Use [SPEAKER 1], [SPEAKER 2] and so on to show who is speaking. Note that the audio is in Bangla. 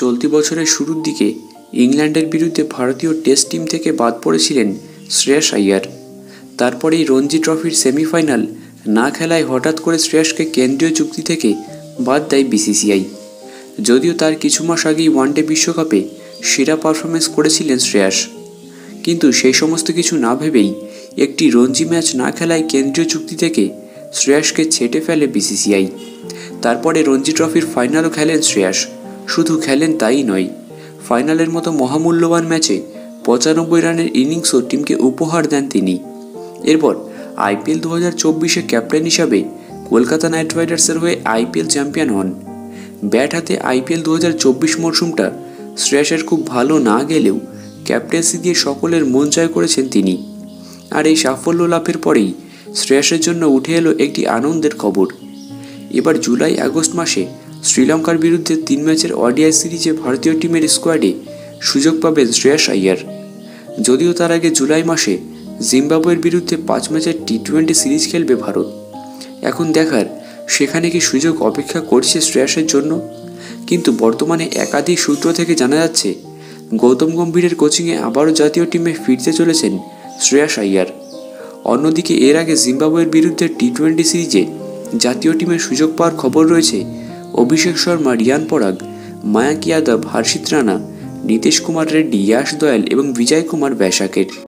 [SPEAKER 1] চলতি বছরের শুরুর দিকে ইংল্যান্ডের বিরুদ্ধে ভারতীয় টেস্ট টিম থেকে বাদ পড়েছিলেন শ্রেয়াস আইয়ার। তারপরেই রঞ্জি ট্রফির সেমিফাইনাল না খেলায় হঠাৎ করে শ্রেয়াসকে কেন্দ্রীয় চুক্তি থেকে বাদ দেয় বিসিসিআই। যদিও তার কিছু মাস আগেই ওয়ানডে বিশ্বকাপে সেরা পারফরমেন্স করেছিলেন শ্রেয়াস, কিন্তু সেই সমস্ত কিছু না ভেবেই একটি রঞ্জি ম্যাচ না খেলায় কেন্দ্রীয় চুক্তি থেকে শ্রেয়াসকে ছেঁটে ফেলে বিসিসিআই। তারপরে রঞ্জি ট্রফির ফাইনালও খেলেন শ্রেয়াস। শুধু খেলেন তাই নয়, ফাইনালের মতো মহামূল্যবান ম্যাচে 95 রানের ইনিংসও টিমকে উপহার দেন তিনি। এরপর আইপিএল 2024-এ ক্যাপ্টেন হিসাবে কলকাতা নাইট রাইডার্সের হয়ে আইপিএল চ্যাম্পিয়ন হন। ব্যাট হাতে আইপিএল 2024 মরশুমটা শ্রেয়াসের খুব ভালো না গেলেও ক্যাপ্টেন্সি দিয়ে সকলের মন জয় করেছেন তিনি। আর এই সাফল্য লাভের পরেই শ্রেয়াসের জন্য উঠে এলো একটি আনন্দের খবর। এবার জুলাই আগস্ট মাসে শ্রীলঙ্কার বিরুদ্ধে 3 ম্যাচের ওডিআই সিরিজে ভারতীয় টিমের স্কোয়াডে সুযোগ পাবেন শ্রেয়াস আইয়ার। যদিও তার আগে জুলাই মাসে জিম্বাবুয়ের বিরুদ্ধে 5 ম্যাচের টি20 সিরিজ খেলবে ভারত। এখন দেখার সেখানে কি সুযোগ অপেক্ষা করছে শ্রেয়াসের জন্য। কিন্তু বর্তমানে একাধিক সূত্র থেকে জানা যাচ্ছে গৌতম গম্ভীরের কোচিংয়ে আবারও জাতীয় টিমে ফিরতে চলেছেন শ্রেয়াস আইয়ার। অন্যদিকে এর আগে জিম্বাবুয়ের বিরুদ্ধে টি20 সিরিজে জাতীয় টিমের সুযোগ পাওয়ার খবর রয়েছে অভিষেক শর্মা, রিয়ান পরাগ, মায়াঙ্ক যাদব, হর্ষিত রানা, নীতিশ কুমার রেড্ডি, ইয়াশ দয়াল এবং বিজয় কুমার বৈশাখের।